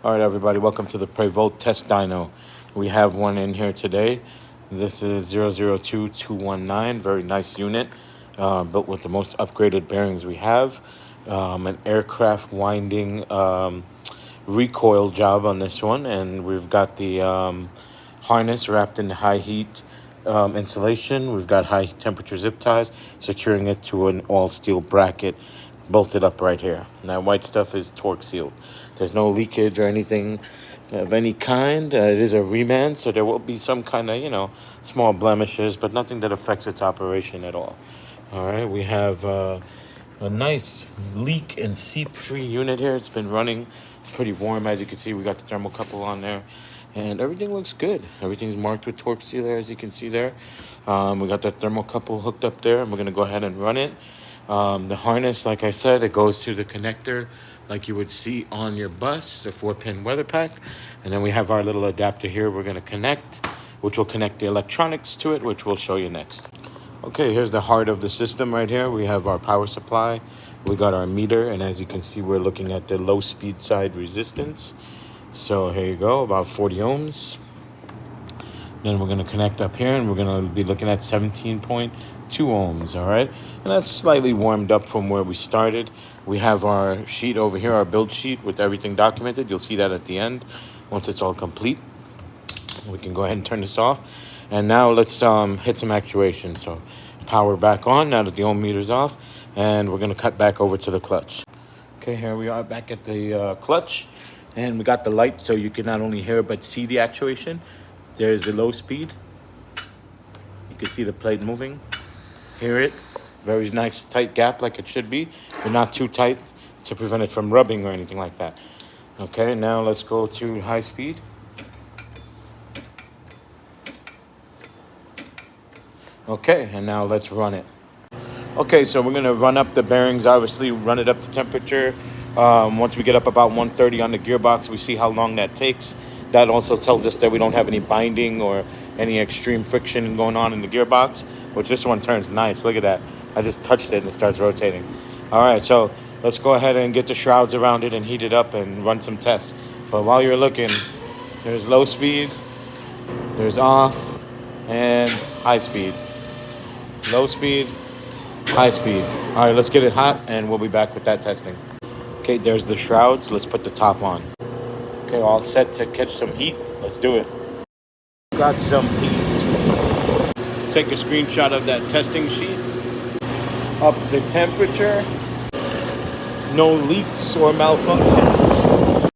All right, everybody, welcome to the Prevolt Test Dyno. We have one in here today. This is 002219, very nice unit, built with the most upgraded bearings we have. An aircraft winding recoil job on this one, and we've got the harness wrapped in high heat insulation. We've got high temperature zip ties securing it to an all steel bracket bolted up right here. And that white stuff is torque sealed. There's no leakage or anything of any kind. It is a reman, so there will be some kind of, small blemishes, but nothing that affects its operation at all. All right, we have a nice leak and seep-free unit here. It's been running. It's pretty warm, as you can see. We got the thermocouple on there, and everything looks good. Everything's marked with torque sealer, as you can see there. We got that thermocouple hooked up there, and we're going to go ahead and run it. The harness, like I said, it goes to the connector like you would see on your bus, the 4-pin weather pack. And then we have our little adapter here we're going to connect, which will connect the electronics to it, which we'll show you next. Okay, here's the heart of the system right here. We have our power supply. We got our meter, and as you can see, we're looking at the low speed side resistance. So here you go, about 40 ohms. Then we're going to connect up here, and we're going to be looking at 17.2 ohms, all right? And that's slightly warmed up from where we started. We have our sheet over here, our build sheet with everything documented. You'll see that at the end once it's all complete. We can go ahead and turn this off. And now let's hit some actuation. So power back on now that the ohm meter's off, and we're going to cut back over to the clutch. Okay, here we are back at the clutch, and we got the light so you can not only hear but see the actuation. There's the low speed. You can see the plate moving. Hear it. Very nice tight gap like it should be, but not too tight to prevent it from rubbing or anything like that. Okay, now let's go to high speed. Okay, and now let's run it. Okay, so we're gonna run up the bearings, obviously run it up to temperature. Once we get up about 130 on the gearbox, we see how long that takes. That also tells us that we don't have any binding or any extreme friction going on in the gearbox, which this one turns nice. Look at that. I just touched it and it starts rotating. All right, so let's go ahead and get the shrouds around it and heat it up and run some tests. But while you're looking, there's low speed, there's off, and high speed. Low speed, high speed. All right, let's get it hot and we'll be back with that testing. Okay, there's the shrouds. Let's put the top on. Okay, all set to catch some heat. Let's do it. Got some heat. Take a screenshot of that testing sheet. Up to temperature. No leaks or malfunctions.